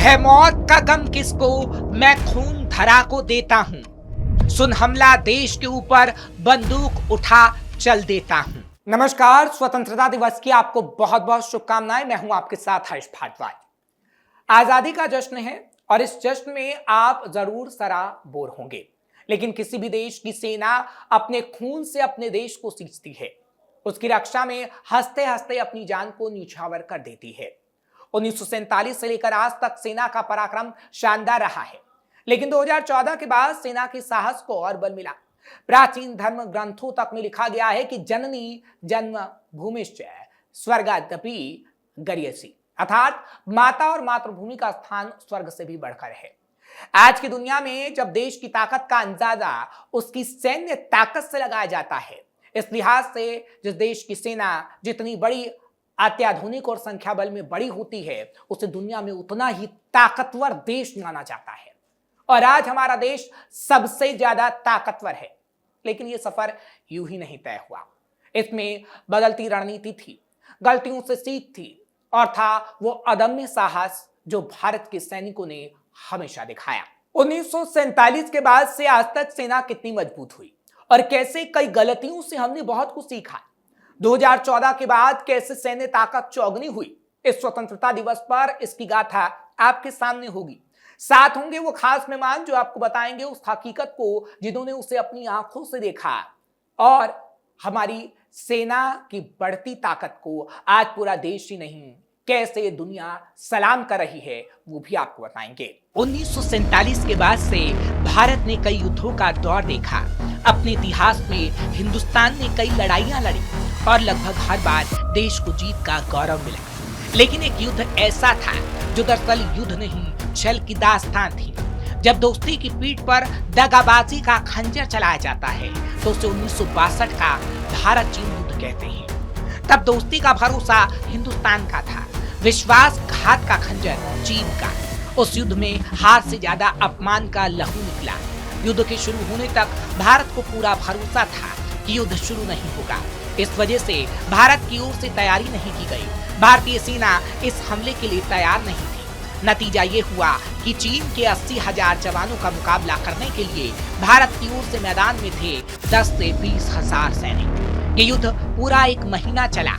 है मौत का गम किसको, मैं खून धरा को देता हूँ। सुन हमला देश के ऊपर, बंदूक उठा चल देता हूँ। नमस्कार, स्वतंत्रता दिवस की आपको बहुत बहुत शुभकामनाएं। मैं हूं आपके साथ हर्ष भारद्वाज। आजादी का जश्न है और इस जश्न में आप जरूर सराबोर होंगे, लेकिन किसी भी देश की सेना अपने खून से अपने देश को सींचती है, उसकी रक्षा में हंसते हंसते अपनी जान को न्यौछावर कर देती है। 1947 से लेकर आज तक सेना का पराक्रम शानदार रहा है, लेकिन 2014 के बाद सेना के साहस को और बल मिला। प्राचीन धर्म ग्रंथों तक में लिखा गया है कि जननी जन्म भूमिश्च स्वर्गादपि गरीयसी, अर्थात माता और मातृभूमि का स्थान स्वर्ग से भी बढ़कर है। आज की दुनिया में जब देश की ताकत का अंदाजा उसकी सैन्य ताकत से लगाया जाता है, इस लिहाज से जिस देश की सेना जितनी बड़ी, अत्याधुनिक और संख्या बल में बड़ी होती है, उसे दुनिया में उतना ही ताकतवर देश माना जाता है। और आज हमारा देश सबसे ज्यादा ताकतवर है, लेकिन यह सफर यूं ही नहीं तय हुआ। इसमें बदलती रणनीति थी, गलतियों से सीख थी और था वो अदम्य साहस जो भारत के सैनिकों ने हमेशा दिखाया। 1947 के बाद से आज तक सेना कितनी मजबूत हुई और कैसे कई गलतियों से हमने बहुत कुछ सीखा। 2014 के बाद कैसे सैन्य ताकत चौगुनी हुई, इस स्वतंत्रता दिवस पर इसकी गाथा आपके सामने होगी। साथ होंगे वो खास मेहमान जो आपको बताएंगे उस हकीकत को जिन्होंने उसे अपनी आंखों से देखा, और हमारी सेना की बढ़ती ताकत को आज पूरा देश ही नहीं, कैसे दुनिया सलाम कर रही है, वो भी आपको बताएंगे। 1947 के बाद से भारत ने कई युद्धों का दौर देखा। अपने इतिहास में हिंदुस्तान ने कई लड़ाइयां लड़ी और लगभग हर बार देश को जीत का गौरव मिला। लेकिन एक युद्ध ऐसा था जो दरअसल युद्ध नहीं, छल की दास्तान थी। जब दोस्ती की पीठ पर दगाबाजी का खंजर चलाया जाता है तो उसे 1962 का भारत चीन युद्ध कहते हैं। तब दोस्ती का भरोसा हिंदुस्तान का था, विश्वासघात का खंजर चीन का। उस युद्ध में हार से ज्यादा अपमान का लहू निकला। युद्ध के शुरू होने तक भारत को पूरा भरोसा था कि युद्ध शुरू नहीं होगा। इस वजह से भारत की ओर से तैयारी नहीं की गई। भारतीय सेना इस हमले के लिए तैयार नहीं थी। नतीजा ये हुआ कि चीन के 80,000 जवानों का मुकाबला करने के लिए भारत की ओर से मैदान में थे 10 से 20,000 सैनिक। ये युद्ध पूरा एक महीना चला,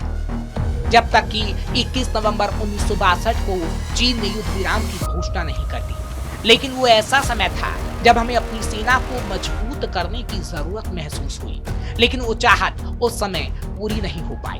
जब तक कि 21 नवंबर 1962 को चीन ने युद्ध विराम की घोषणा नहीं कर दी। लेकिन वो ऐसा समय था जब हमें अपनी सेना को मजबूत करने की जरूरत महसूस हुई, लेकिन वो चाहत उस समय पूरी नहीं हो पाई।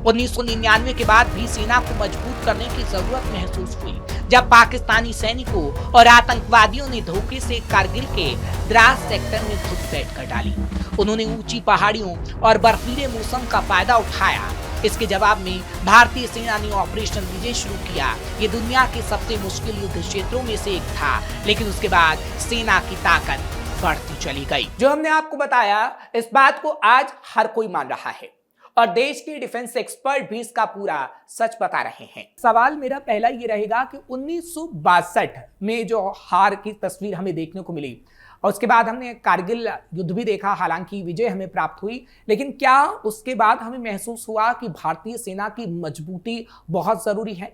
1999 के बाद भी सेना को मजबूत करने की जरूरत महसूस हुई, जब पाकिस्तानी सैनिकों और आतंकवादियों ने धोखे से कारगिल के द्रास सेक्टर में घुस बैठ कर डाली। उन्होंने ऊंची पहाड़ियों और बर्फीले मौसम का फायदा उठाया। इसके जवाब में भारतीय सेना ने ऑपरेशन विजय शुरू किया। ये दुनिया के सबसे मुश्किल युद्ध क्षेत्रों में से एक था, लेकिन उसके बाद सेना की ताकत बढ़ती चली गई। जो हमने आपको बताया, इस बात को आज हर कोई मान रहा है और देश के डिफेंस एक्सपर्ट भी इसका पूरा सच बता रहे हैं। सवाल मेरा पहला ये रहेगा कि 1962 में जो हार की तस्वीर हमें देखने को मिली और उसके बाद हमने कारगिल युद्ध भी देखा, हालांकि विजय हमें प्राप्त हुई, लेकिन क्या उसके बाद हमें महसूस हुआ कि भारतीय सेना की मजबूती बहुत जरूरी है?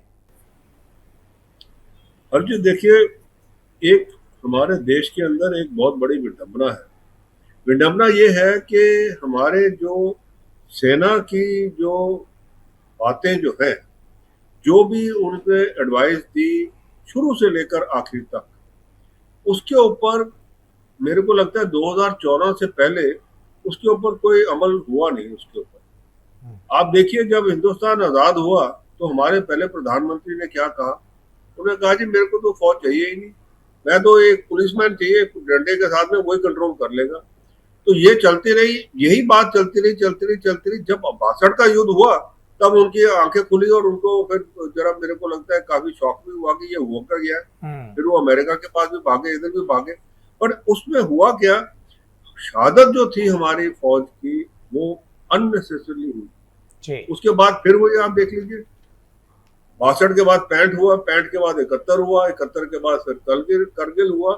अर्जुन, देखिए, एक हमारे देश के अंदर एक बहुत बड़ी विडंबना है। विडंबना ये है कि हमारे जो सेना की जो बातें जो है, जो भी उनके एडवाइस दी शुरू से लेकर आखिर तक, उसके ऊपर मेरे को लगता है 2014 से पहले उसके ऊपर कोई अमल हुआ नहीं। उसके ऊपर आप देखिए, जब हिंदुस्तान आजाद हुआ तो हमारे पहले प्रधानमंत्री ने क्या कहा? उन्होंने कहा जी मेरे को तो फौज चाहिए ही नहीं, मैं तो एक पुलिसमैन चाहिए, डंडे के साथ में वही कंट्रोल कर लेगा। तो ये चलती रही, यही बात चलती रही। जब 62 का युद्ध हुआ तब उनकी आंखें खुली और उनको फिर जरा मेरे को लगता है काफी शौक भी हुआ कि ये हो कर गया। फिर वो अमेरिका के पास भी भागे, इधर भी भागे। पर उसमें हुआ क्या, शहादत जो थी हमारी फौज की वो अननेसेसरली हुई। उसके बाद फिर वही आप देख लीजिए, 62 के बाद 65 हुआ, 65 के बाद 71 हुआ, 71 के बाद फिर करगिल हुआ।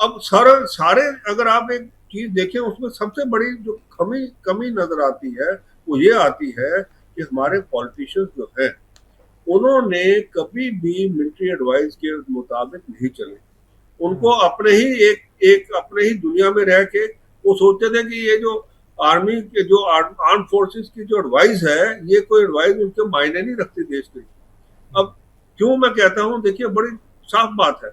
अब सारे अगर आप एक चीज देखें, उसमें सबसे बड़ी जो कमी नजर आती है वो ये आती है कि हमारे पॉलिटिशियंस जो हैं उन्होंने कभी भी मिलिट्री एडवाइस के मुताबिक नहीं चले। उनको अपने ही एक अपने ही दुनिया में रह के वो सोचते थे कि ये जो आर्मी के जो आर्म फोर्सेस की जो एडवाइस है, ये कोई एडवाइस उनके मायने नहीं रखती देश के। अब क्यों मैं कहता हूं, देखिए बड़ी साफ बात है,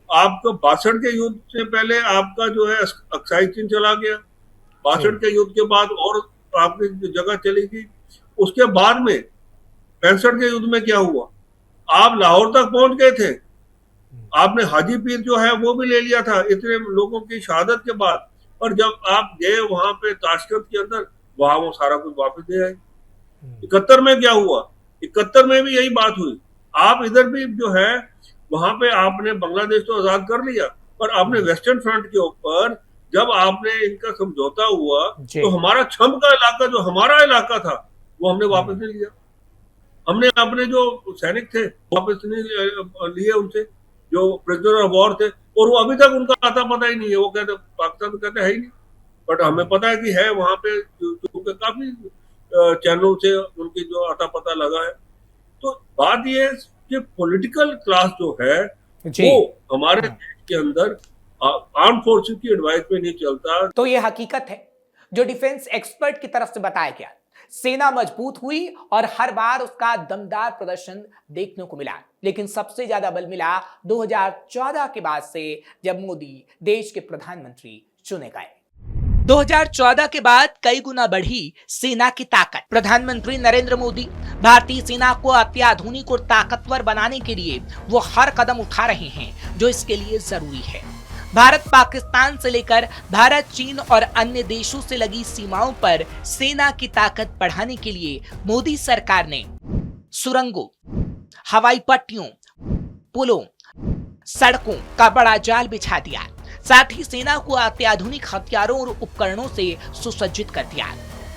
आपका 62 के युद्ध से पहले आपका जो है अक्साई चीन चला गया, 62 के युद्ध के बाद और आपकी जगह चली गई। उसके बाद में 65 के युद्ध में क्या हुआ, आप लाहौर तक पहुंच गए थे, आपने हाजी पीर जो है वो भी ले लिया था इतने लोगों की शहादत के बाद। पर जब आप गए वहां पे ताशकंद के अंदर, वहां वो सारा कुछ वापस दे आए। 71 में क्या हुआ, 71 में भी यही बात हुई। आप इधर भी जो है वहां पे आपने बांग्लादेश तो आजाद कर लिया, पर आपने वेस्टर्न फ्रंट के ऊपर जब आपने इनका समझौता हुआ तो हमारा छंब का इलाका जो हमारा इलाका था वो हमने वापस नहीं लिया। हमने अपने जो सैनिक थे वापस नहीं लिए उनसे, जो प्रिजनर ऑफ वॉर थे, और वो अभी तक उनका आता पता ही नहीं है। वो कहते पाकिस्तान तो कहते है ही नहीं, बट हमें पता है कि है वहां पे, क्योंकि काफी चैनल से उनकी जो आता पता लगा है। तो बात ये है कि पॉलिटिकल क्लास जो है वो हमारे देश के अंदर आर्म फोर्सेस की एडवाइस पे नहीं चलता। तो ये हकीकत है जो डिफेंस एक्सपर्ट की तरफ से बताया गया। सेना मजबूत हुई और हर बार उसका दमदार प्रदर्शन देखने को मिला, लेकिन सबसे ज्यादा बल मिला 2014 के बाद से, जब मोदी देश के प्रधानमंत्री चुने गए। 2014 के बाद कई गुना बढ़ी सेना की ताकत। प्रधानमंत्री नरेंद्र मोदी भारतीय सेना को अत्याधुनिक और ताकतवर बनाने के लिए वो हर कदम उठा रहे हैं जो इसके लिए जरूरी है। भारत पाकिस्तान से लेकर भारत चीन और अन्य देशों से लगी सीमाओं पर सेना की ताकत बढ़ाने के लिए मोदी सरकार ने सुरंगों, हवाई पट्टियों, पुलों, सड़कों का बड़ा जाल बिछा दिया। साथ ही सेना को अत्याधुनिक हथियारों और उपकरणों से सुसज्जित कर दिया।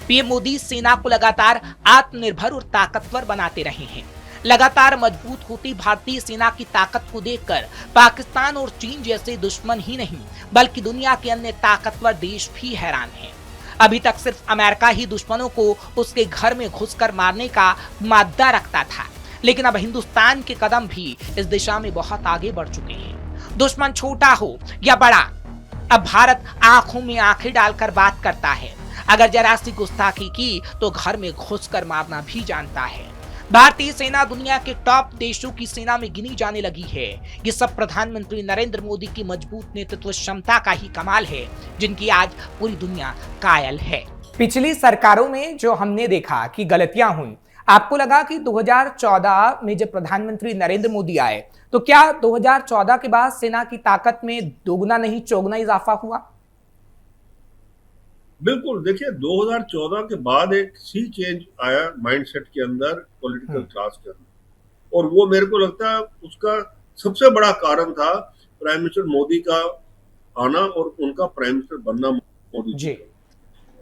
पीएम मोदी सेना को लगातार आत्मनिर्भर और ताकतवर बनाते रहे हैं। लगातार मजबूत होती भारतीय सेना की ताकत को देखकर पाकिस्तान और चीन जैसे दुश्मन ही नहीं बल्कि दुनिया के अन्य ताकतवर देश भी हैरान हैं। अभी तक सिर्फ अमेरिका ही दुश्मनों को उसके घर में घुसकर मारने का मादा रखता था, लेकिन अब हिंदुस्तान के कदम भी इस दिशा में बहुत आगे बढ़ चुके हैं। दुश्मन छोटा हो या बड़ा, अब भारत आंखों में आंखें डालकर बात करता है। अगर जरा सी गुस्ताखी की तो घर में घुसकर मारना भी जानता है। भारतीय सेना दुनिया के टॉप देशों की सेना में गिनी जाने लगी है। ये सब प्रधानमंत्री नरेंद्र मोदी की मजबूत नेतृत्व क्षमता का ही कमाल है, जिनकी आज पूरी दुनिया कायल है। पिछली सरकारों में जो हमने देखा कि गलतियां हुई, आपको लगा कि 2014 में जब प्रधानमंत्री नरेंद्र मोदी आए तो क्या 2014 के बाद सेना की ताकत में दोगुना नहीं चौगुना इजाफा हुआ? बिल्कुल, देखिए 2014 के बाद एक सी चेंज आया माइंडसेट के अंदर, पॉलिटिकल क्लास के अंदर, और वो मेरे को लगता है उसका सबसे बड़ा कारण था प्राइम मिनिस्टर मोदी का आना और उनका प्राइम मिनिस्टर बनना मोदी जी।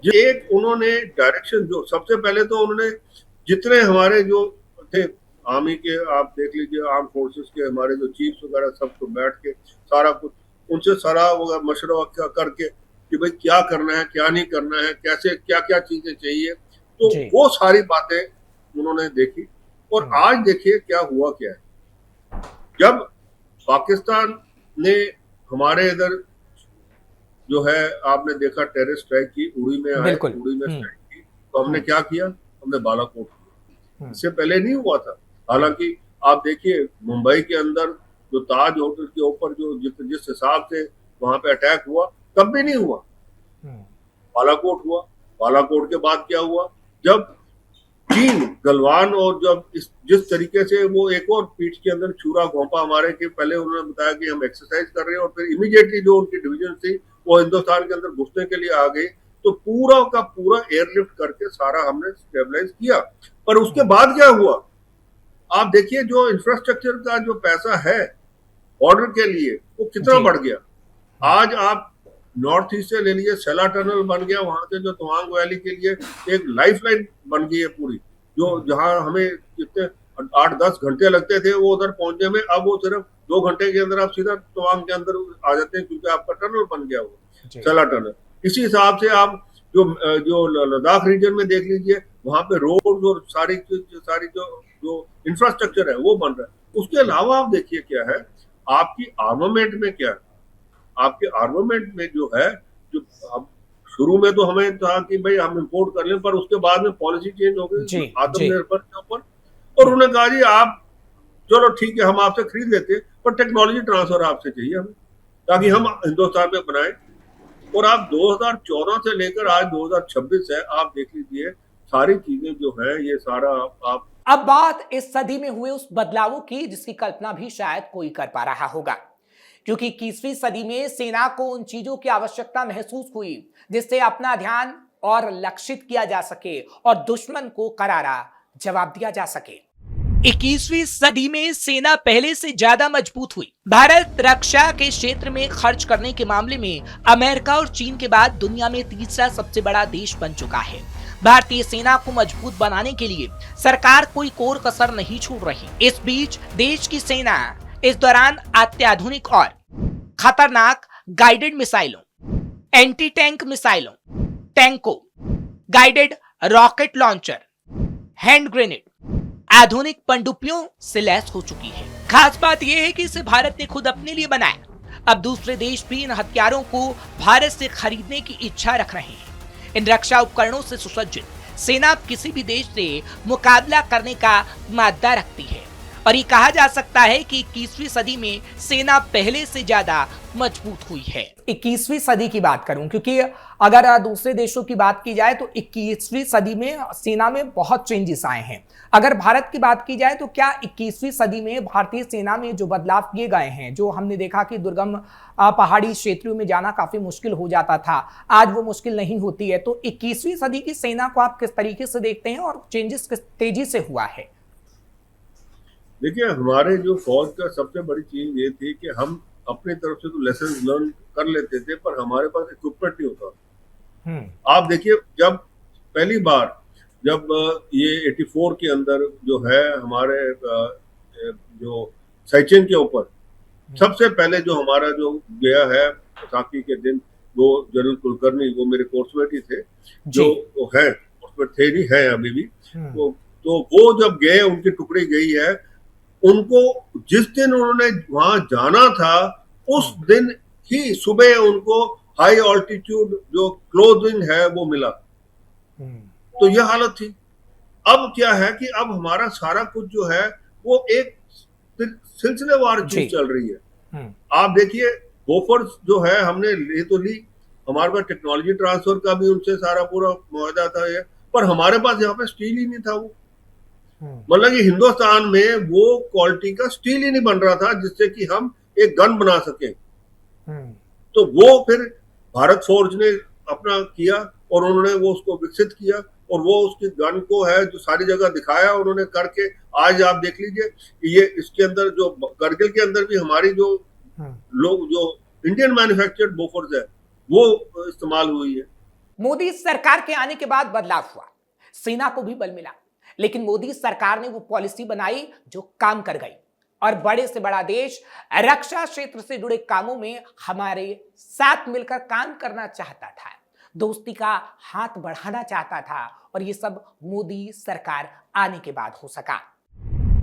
ये एक उन्होंने डायरेक्शन, जो सबसे पहले तो उन्होंने जितने हमारे जो थे आर्मी के, आप देख लीजिए आर्म फोर्सेस के हमारे जो चीफ्स वगैरह, सबको बैठ के सारा कुछ उनसे सलाह मशवरा करके कि भाई क्या करना है, क्या नहीं करना है, कैसे क्या क्या चीजें चाहिए, तो वो सारी बातें उन्होंने देखी। और आज देखिए क्या हुआ क्या है, जब पाकिस्तान ने हमारे इधर जो है आपने देखा टेररिस्ट स्ट्राइक की, उड़ी में आए, उड़ी में स्ट्राइक की, तो हमने क्या किया, हमने बालाकोट किया। इससे पहले नहीं हुआ था। हालांकि आप देखिए मुंबई के अंदर जो ताज होटल के ऊपर जो जिस हिसाब से वहां पे अटैक हुआ, तब भी नहीं हुआ, बालाकोट हुआ। बालाकोट के बाद क्या हुआ, जब चीन गलवान और जब जिस तरीके से वो एक और पीठ के अंदर छुरा घोंपा हमारे के, पहले उन्होंने बताया कि हम एक्सरसाइज कर रहे हैं, और फिर इमीडिएटली जो उनकी डिवीजन थी वो हिंदुस्तान के अंदर घुसने के लिए आ गई, तो पूरा का पूरा एयरलिफ्ट करके सारा हमने स्टेबलाइज किया। पर उसके बाद क्या हुआ, आप देखिए जो इंफ्रास्ट्रक्चर का जो पैसा है बॉर्डर के लिए वो कितना बढ़ गया। आज आप नॉर्थ ईस्ट से ले लीजिए, सेला टनल बन गया, वहां से जो तवांग वैली के लिए एक लाइफलाइन बन गई है पूरी, जो जहां हमें कितने 8-10 घंटे लगते थे वो उधर पहुंचने में, अब वो सिर्फ 2 घंटे के अंदर आप सीधा तवांग के अंदर आ जाते हैं, क्योंकि आपका टनल बन गया वो सेला टनल। इसी हिसाब से आप जो लद्दाख रीजन में देख लीजिए, वहां पे रोड और सारी जो जो इंफ्रास्ट्रक्चर है वो बन रहा है। उसके अलावा आप देखिए क्या है, आपकी आर्मामेंट में क्या है, आपके आर्मामेंट में जो है, जो अब शुरू में तो हमें था कि भाई हम इंपोर्ट कर लें, पर उसके बाद में पॉलिसी चेंज हो गई जी जी। आत्मनिर्भर के ऊपर, और उन्होंने कहा जी आप चलो ठीक है हम आपसे खरीद लेते हैं, पर टेक्नोलॉजी ट्रांसफर आपसे चाहिए हमें, ताकि हम हिंदुस्तान में बनाए। और आप 2014 से लेकर आज 2026 है, आप देख लीजिए सारी चीजें जो है ये सारा आप अब बात इस सदी में हुए उस बदलावों की जिसकी कल्पना भी शायद कोई कर पा रहा होगा, क्योंकि 21वीं सदी में सेना को उन चीजों की आवश्यकता महसूस हुई जिससे अपना ध्यान और लक्षित किया जा सके और दुश्मन को करारा जवाब दिया जा सके। 21वीं सदी में सेना पहले से ज्यादा मजबूत हुई। भारत रक्षा के क्षेत्र में खर्च करने के मामले में अमेरिका और चीन के बाद दुनिया में तीसरा सबसे बड़ा देश बन चुका है। भारतीय सेना को मजबूत बनाने के लिए सरकार कोई कोर कसर नहीं छोड़ रही। इस बीच देश की सेना इस दौरान अत्याधुनिक और खतरनाक गाइडेड मिसाइलों, एंटी टैंक मिसाइलों, टैंकों, guided rocket launcher, hand grenade, आधुनिक पनडुब्बियों से लैस हो चुकी है। खास बात यह है कि इसे भारत ने खुद अपने लिए बनाया। अब दूसरे देश भी इन हथियारों को भारत से खरीदने की इच्छा रख रहे हैं। इन रक्षा उपकरणों से सुसज्जित सेना किसी भी देश से मुकाबला करने का मादा रखती है और ये कहा जा सकता है कि 21वीं सदी में सेना पहले से ज्यादा मजबूत हुई है। 21वीं सदी की बात करूं, क्योंकि अगर दूसरे देशों की बात की जाए तो 21वीं सदी में सेना में बहुत चेंजेस आए हैं। अगर भारत की बात की जाए तो क्या 21वीं सदी में भारतीय सेना में जो बदलाव किए गए हैं, जो हमने देखा कि दुर्गम पहाड़ी क्षेत्रों में जाना काफी मुश्किल हो जाता था, आज वो मुश्किल नहीं होती है। तो 21वीं सदी की सेना को आप किस तरीके से देखते हैं और चेंजेस किस तेजी से हुआ है? देखिए, हमारे जो फौज का सबसे बड़ी चीज ये थी कि हम अपनी तरफ से तो लेसन लर्न कर लेते थे, पर हमारे पास इक्विपमेंट नहीं होता। आप देखिए, जब पहली बार जब ये 84 के अंदर जो है हमारे जो सैचिन के ऊपर सबसे पहले जो हमारा जो गया है बैसाखी के दिन, वो जनरल कुलकर्णी, वो मेरे कोर्समेट ही थे, जो वो है कोर्समेट थे नहीं है अभी भी, तो वो जब गए, उनकी टुकड़ी गई है, उनको जिस दिन उन्होंने वहां जाना था उस दिन ही सुबह उनको हाई ऑल्टीट्यूड जो क्लोथिंग है वो मिला। तो यह हालत थी। अब क्या है कि अब हमारा सारा कुछ जो है वो एक सिलसिलेवार चीज चल रही है। आप देखिए, बोफर्स जो है हमने ले तो ली, हमारे पास टेक्नोलॉजी ट्रांसफर का भी उनसे सारा पूरा मुआहदा था, पर हमारे पास यहाँ पे स्टील ही नहीं था। वो मतलब कि हिंदुस्तान में वो क्वालिटी का स्टील ही नहीं बन रहा था जिससे कि हम एक गन बना सके। तो वो फिर भारत फोर्ज ने अपना किया और उन्होंने वो उसको विकसित किया और वो उसकी गन को है जो सारी जगह दिखाया उन्होंने करके। आज आप देख लीजिए, ये इसके अंदर जो करगिल के अंदर भी हमारी जो लोग जो इंडियन मैन्युफैक्चर्ड बोफर्स है वो इस्तेमाल हुई है। मोदी सरकार के आने के बाद बदलाव हुआ, सेना को भी बल मिला, लेकिन मोदी सरकार ने वो पॉलिसी बनाई जो काम कर गई और बड़े से बड़ा देश रक्षा क्षेत्र से जुड़े कामों में हमारे साथ मिलकर काम करना चाहता था, दोस्ती का हाथ बढ़ाना चाहता था, और ये सब मोदी सरकार आने के बाद हो सका।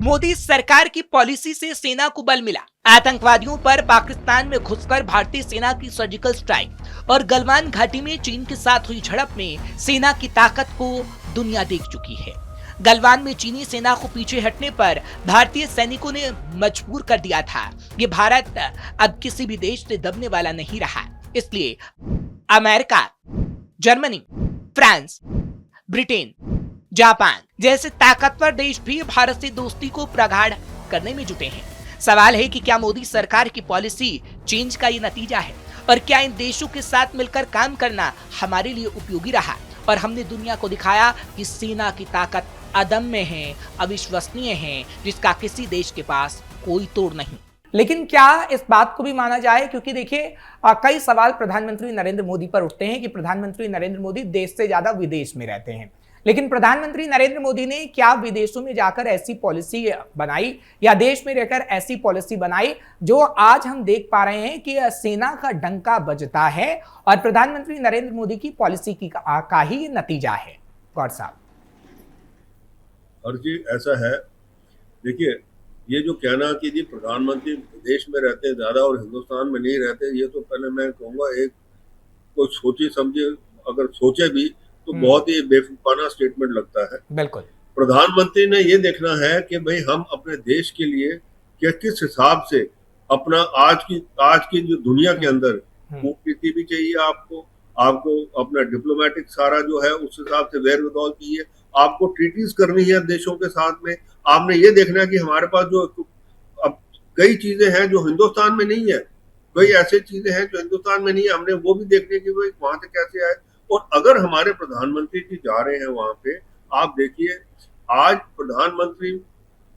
मोदी सरकार की पॉलिसी से सेना को बल मिला। आतंकवादियों पर पाकिस्तान में घुसकर भारतीय सेना की सर्जिकल स्ट्राइक और गलवान घाटी में चीन के साथ हुई झड़प में सेना की ताकत को दुनिया देख चुकी है। गलवान में चीनी सेना को पीछे हटने पर भारतीय सैनिकों ने मजबूर कर दिया था कि भारत अब किसी भी देश से दबने वाला नहीं रहा। इसलिए America, Germany, France, Britain, Japan जैसे ताकतवर देश भी भारत से दोस्ती को प्रगाढ़ करने में जुटे हैं। सवाल है कि क्या मोदी सरकार की पॉलिसी चेंज का ये नतीजा है और क्या इन देशों के साथ मिलकर काम करना हमारे लिए उपयोगी रहा और हमने दुनिया को दिखाया कि सेना की ताकत अदम्य है, अविश्वसनीय है, जिसका किसी देश के पास कोई तोड़ नहीं। लेकिन क्या इस बात को भी माना जाए, क्योंकि देखिए कई सवाल प्रधानमंत्री नरेंद्र मोदी पर उठते हैं कि प्रधानमंत्री नरेंद्र मोदी देश से ज्यादा विदेश में रहते हैं, लेकिन प्रधानमंत्री नरेंद्र मोदी ने क्या विदेशों में जाकर ऐसी पॉलिसी बनाई या देश में रहकर ऐसी पॉलिसी बनाई जो आज हम देख पा रहे हैं कि सेना का डंका बजता है और प्रधानमंत्री नरेंद्र मोदी की पॉलिसी का ही नतीजा है? गौर साहब, हर चीज ऐसा है। देखिए, ये जो कहना कि जी प्रधानमंत्री देश में रहते हैं ज़्यादा और हिंदुस्तान में नहीं रहते, ये तो पहले मैं कहूँगा एक कोई सोचे समझे, अगर सोचे भी तो बहुत ही बेवकूफाना स्टेटमेंट लगता है। बिल्कुल। प्रधानमंत्री ने ये देखना है कि भाई हम अपने देश के लिए क्या किस हिसाब से अपना आज की जो दुनिया के अंदर कूटनीति भी चाहिए आपको, आपको अपना डिप्लोमेटिक सारा जो है उस हिसाब से वेयर विदॉल चाहिए, आपको ट्रीटीज करनी है देशों के साथ में। आपने ये देखना है कि हमारे पास जो अब कई चीजें हैं जो हिंदुस्तान में नहीं है, कई ऐसे चीजें हैं जो हिंदुस्तान में नहीं है, हमने वो भी देखने की भाई वहां से कैसे आए। और अगर हमारे प्रधानमंत्री जी जा रहे हैं वहां पे, आप देखिए आज प्रधानमंत्री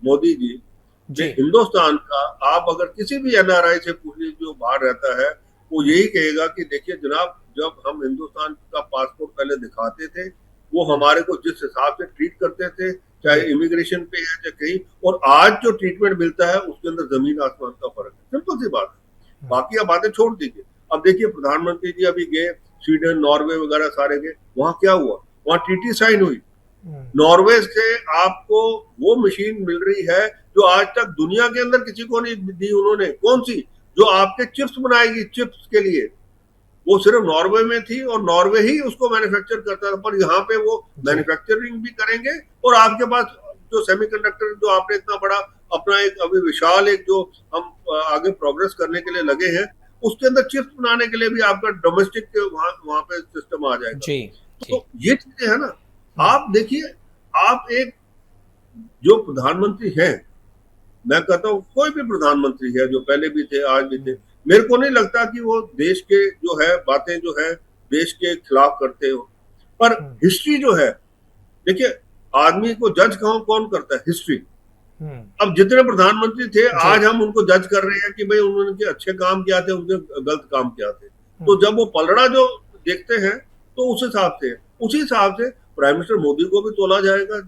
मोदी जी जी। हिंदुस्तान का, आप अगर किसी भी एनआरआई से पूछ लीजिए जो बाहर रहता है, वो यही कहेगा कि देखिए जनाब, जब हम हिंदुस्तान का पासपोर्ट पहले दिखाते थे, वो हमारे को जिस हिसाब से ट्रीट करते थे, चाहे इमिग्रेशन पे है चाहे कहीं, और आज जो ट्रीटमेंट मिलता है उसके अंदर जमीन आसमान का फर्क है। सिंपल सी बात है, बाकी आप बातें छोड़ दीजिए। अब देखिए प्रधानमंत्री जी अभी गए स्वीडन, नॉर्वे वगैरह सारे गए, वहां क्या हुआ, वहां ट्रीटी साइन हुई। नॉर्वे से आपको वो मशीन मिल रही है जो आज तक दुनिया के अंदर किसी को नहीं दी उन्होंने। कौन सी? जो आपके चिप्स बनाएगी, चिप्स के लिए वो सिर्फ नॉर्वे में थी और नॉर्वे ही उसको मैन्युफैक्चर करता था। पर यहाँ पे वो मैन्युफैक्चरिंग भी करेंगे और आपके पास जो सेमीकंडक्टर जो आपने इतना बड़ा अपना एक अभी विशाल एक जो हम आगे प्रोग्रेस करने के लिए लगे हैं, उसके अंदर चिप्स बनाने के लिए भी आपका डोमेस्टिक वहां पे सिस्टम आ जाएगा। जी, तो ये चीजें है ना। आप देखिए, आप एक जो प्रधानमंत्री हैं, मैं कहता हूँ कोई भी प्रधानमंत्री है जो पहले भी थे आज भी थे, मेरे को नहीं लगता कि वो देश के जो है बातें जो है देश के खिलाफ करते हो। पर हिस्ट्री जो है, देखिए आदमी को जज कौन करता है? हिस्ट्री। अब जितने प्रधानमंत्री थे आज हम उनको जज कर रहे हैं कि भाई उन्होंने अच्छे काम किया थे, उनके गलत काम किया थे। तो जब वो पलड़ा जो देखते हैं तो उसी हिसाब से प्राइम मिनिस्टर मोदी को भी तोला जाएगा।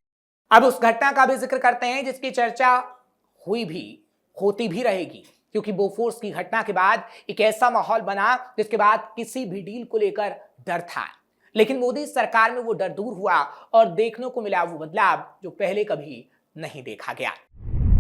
अब उस घटना का भी जिक्र करते हैं जिसकी चर्चा हुई भी, होती भी रहेगी, क्योंकि बोफोर्स की घटना के बाद एक ऐसा माहौल बना जिसके बाद किसी भी डील को लेकर डर था, लेकिन मोदी सरकार में वो डर दूर हुआ और देखने को मिला वो बदलाव जो पहले कभी नहीं देखा गया।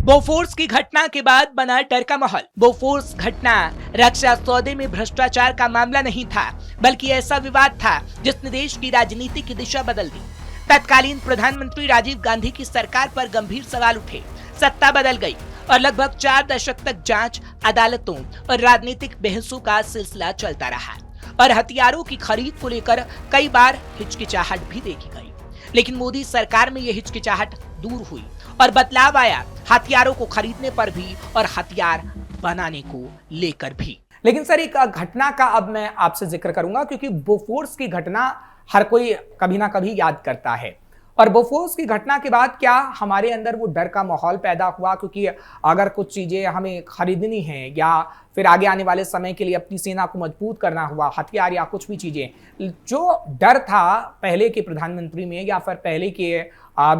बोफोर्स की घटना के बाद बना डर का माहौल। बोफोर्स घटना रक्षा सौदे में भ्रष्टाचार का मामला नहीं था, बल्कि ऐसा विवाद था जिसने देश की राजनीति की दिशा बदल दी। तत्कालीन प्रधानमंत्री राजीव गांधी की सरकार पर गंभीर सवाल उठे, सत्ता बदल गई और लगभग 4 दशक तक जांच, अदालतों और राजनीतिक बहसों का सिलसिला चलता रहा और हथियारों की खरीद को लेकर कई बार हिचकिचाहट भी देखी गई। लेकिन मोदी सरकार में यह हिचकिचाहट दूर हुई और बदलाव आया, हथियारों को खरीदने पर भी और हथियार बनाने को लेकर भी। लेकिन सर, एक घटना का अब मैं आपसे जिक्र करूंगा, क्योंकि बोफोर्स की घटना हर कोई कभी ना कभी याद करता है, और बोफोर्स की घटना के बाद क्या हमारे अंदर वो डर का माहौल पैदा हुआ? क्योंकि अगर कुछ चीजें हमें खरीदनी है या फिर आगे आने वाले समय के लिए अपनी सेना को मजबूत करना हुआ, हथियार या कुछ भी चीजें, जो डर था पहले के प्रधानमंत्री में या फिर पहले के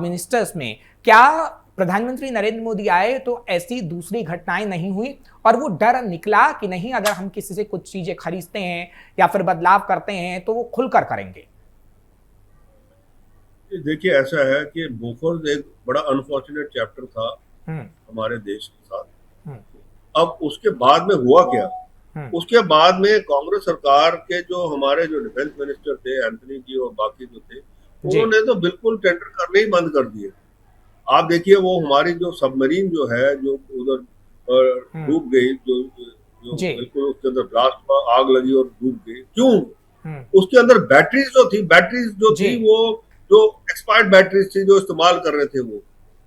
मिनिस्टर्स में, क्या प्रधानमंत्री नरेंद्र मोदी आए तो ऐसी दूसरी घटनाएं नहीं हुई और वो डर निकला कि नहीं, अगर हम किसी से कुछ चीजें खरीदते हैं या फिर बदलाव करते हैं तो वो खुलकर करेंगे? देखिए ऐसा है कि बोफोर्स एक बड़ा अनफॉर्चुनेट चैप्टर था हमारे देश के साथ। अब उसके बाद में हुआ क्या? उसके बाद में कांग्रेस सरकार के जो हमारे जो डिफेंस मिनिस्टर थे, एंथनी जी और बाकी जो थे, उन्होंने तो बिल्कुल टेंडर करने ही बंद कर दिए। आप देखिए वो हमारी जो सबमरीन जो है जो उधर डूब गई, जो बिल्कुल उसके अंदर ब्लास्ट हुआ, आग लगी और डूब गई। क्यों? उसके अंदर बैटरीज जो थी वो जो एक्सपायर्ड बैटरीज थी जो इस्तेमाल कर रहे थे वो,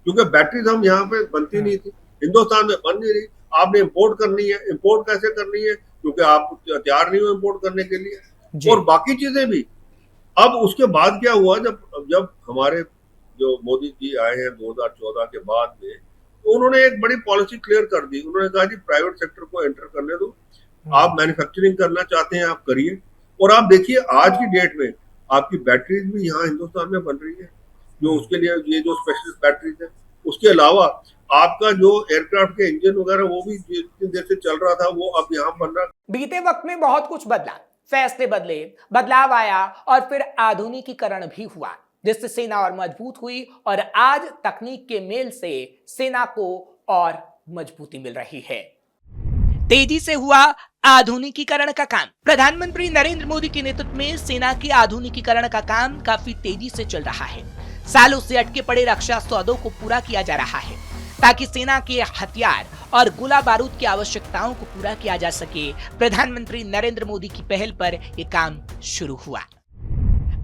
क्योंकि बैटरीज हम यहाँ पे बनती नहीं थी, हिंदुस्तान में बन नहीं रही। आपने इंपोर्ट करनी है, इंपोर्ट कैसे करनी है? क्योंकि आप तैयार नहीं हो इंपोर्ट करने के लिए, और बाकी चीजें भी। अब उसके बाद क्या हुआ, जब हमारे जो मोदी जी आए हैं 2014 के बाद में, तो उन्होंने एक बड़ी पॉलिसी क्लियर कर दी। उन्होंने कहा जी प्राइवेट सेक्टर को एंटर करने दो, आप मैन्युफैक्चरिंग करना चाहते हैं आप करिए। और आप देखिए आज की डेट में आपकी बैटरीज भी यहाँ हिंदुस्तान में बन रही है, जो उसके लिए ये जो स्पेशलिस्ट बैटरीज है। उसके अलावा आपका जो एयरक्राफ्ट के इंजन वगैरह वो भी जितनी देर से चल रहा था वो अब यहाँ बन रहा है। बीते वक्त में बहुत कुछ बदला, फैसले बदले, बदलाव आया और फिर आधुनिकीकरण भी हुआ। जिससे सेना और मजबूत हुई और आज तकनीक के मेल से सेना को और मजबूती मिल रही है। तेजी से हुआ आधुनिकीकरण का काम। प्रधानमंत्री नरेंद्र मोदी के नेतृत्व में सेना के आधुनिकीकरण का काम काफी तेजी से चल रहा है। सालों से अटके पड़े रक्षा सौदों को पूरा किया जा रहा है ताकि सेना के हथियार और गोला बारूद की आवश्यकताओं को पूरा किया जा सके। प्रधानमंत्री नरेंद्र मोदी की पहल पर यह काम शुरू हुआ।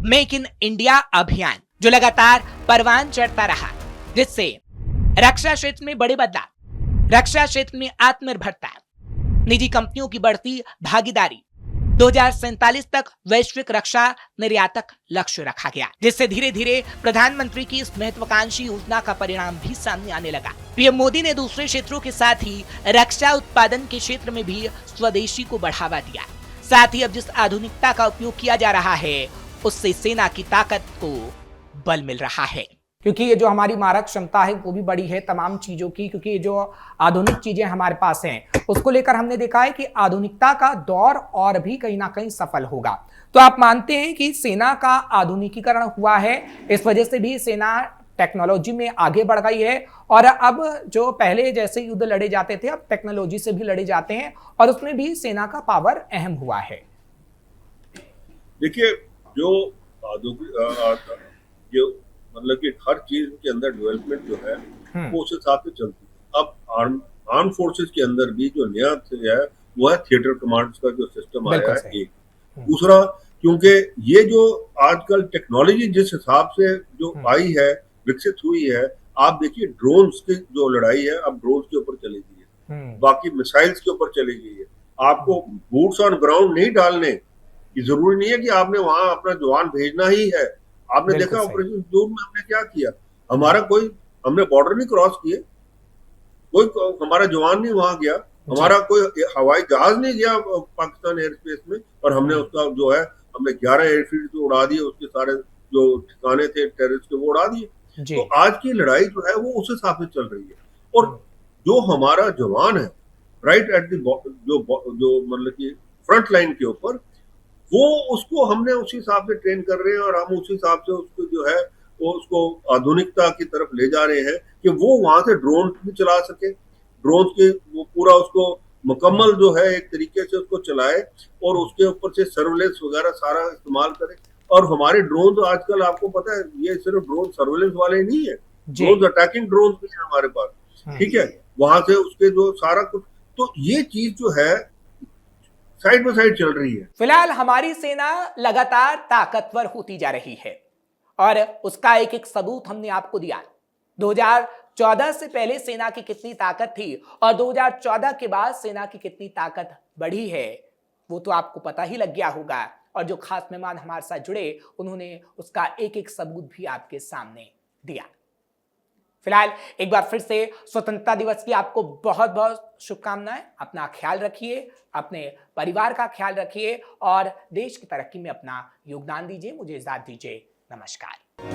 मेक इन इंडिया अभियान जो लगातार परवान चढ़ता रहा, जिससे रक्षा क्षेत्र में बड़े बदलाव, रक्षा क्षेत्र में आत्मनिर्भरता, निजी कंपनियों की बढ़ती भागीदारी, 2047 तक वैश्विक रक्षा निर्यातक लक्ष्य रखा गया, जिससे धीरे धीरे प्रधानमंत्री की इस महत्वाकांक्षी योजना का परिणाम भी सामने आने लगा। पीएम मोदी ने दूसरे क्षेत्रों के साथ ही रक्षा उत्पादन के क्षेत्र में भी स्वदेशी को बढ़ावा दिया। साथ ही अब जिस आधुनिकता का उपयोग किया जा रहा है उससे सेना की ताकत को बल मिल रहा है, क्योंकि ये जो हमारी मारक क्षमता है वो भी बड़ी है तमाम चीजों की, क्योंकि ये जो आधुनिक चीजें हमारे पास हैं उसको लेकर हमने देखा है कि आधुनिकता का दौर और भी कहीं ना कहीं सफल होगा। तो आप मानते हैं कि सेना का आधुनिकीकरण हुआ है, इस वजह से भी सेना टेक्नोलॉजी में आगे बढ़ गई है और अब जो पहले जैसे युद्ध लड़े जाते थे अब टेक्नोलॉजी से भी लड़े जाते हैं और उसमें भी सेना का पावर अहम हुआ है। देखिए, जो जो मतलब कि हर चीज के अंदर डेवलपमेंट जो है वो उस हिसाब से चलती है। अब आर्म फोर्सेस के अंदर भी जो नया है वो है थिएटर कमांड्स का जो सिस्टम आया है एक। दूसरा, क्योंकि ये जो आजकल टेक्नोलॉजी जिस हिसाब से जो आई है, विकसित हुई है, आप देखिए ड्रोन्स की जो लड़ाई है अब ड्रोन्स के ऊपर चली गई है, बाकी मिसाइल्स के ऊपर चली गई है। आपको बूट्स ऑन ग्राउंड नहीं डालने की जरूरी नहीं है कि आपने वहां अपना जवान भेजना ही है। आपने देखा ऑपरेशन सिंदूर में हमने क्या किया, हमने बॉर्डर नहीं क्रॉस किए, कोई हमारा जवान नहीं वहां गया, हमारा कोई हवाई जहाज नहीं गया पाकिस्तान एयर स्पेस में, और हमने उसका जो है हमने 11 एयरफील्ड तो उड़ा दिए, उसके सारे जो ठिकाने थे टेररिस्ट के वो उड़ा दिए। तो आज की लड़ाई जो है वो उस हिसाब से चल रही है और जो हमारा जवान है राइट एट जो मतलब कि फ्रंट लाइन के ऊपर, वो उसको हमने उसी हिसाब से ट्रेन कर रहे हैं और हम उसी हिसाब से उसको जो है वो उसको आधुनिकता की तरफ ले जा रहे हैं कि वो वहां से ड्रोन भी चला सके, ड्रोन के वो पूरा उसको मुकम्मल जो है एक तरीके से उसको चलाए और उसके ऊपर से सर्विलेंस वगैरह सारा इस्तेमाल करे। और हमारे ड्रोन तो आजकल आपको पता है ये सिर्फ ड्रोन सर्विलेंस वाले ही नहीं है, ड्रोन अटैकिंग ड्रोन भी है हमारे पास, ठीक है, वहां से उसके जो सारा कुछ, तो ये चीज जो है साइड बाय साइड चल रही है। फिलहाल हमारी सेना लगातार ताकतवर होती जा रही है और उसका एक एक सबूत हमने आपको दिया। 2014 से पहले सेना की कितनी ताकत थी और 2014 के बाद सेना की कितनी ताकत बढ़ी है वो तो आपको पता ही लग गया होगा, और जो खास मेहमान हमारे साथ जुड़े उन्होंने उसका एक एक सबूत भी आपके सामने दिया। फिलहाल एक बार फिर से स्वतंत्रता दिवस की आपको बहुत बहुत शुभकामनाएं। अपना ख्याल रखिए, अपने परिवार का ख्याल रखिए और देश की तरक्की में अपना योगदान दीजिए। मुझे इजाजत दीजिए, नमस्कार।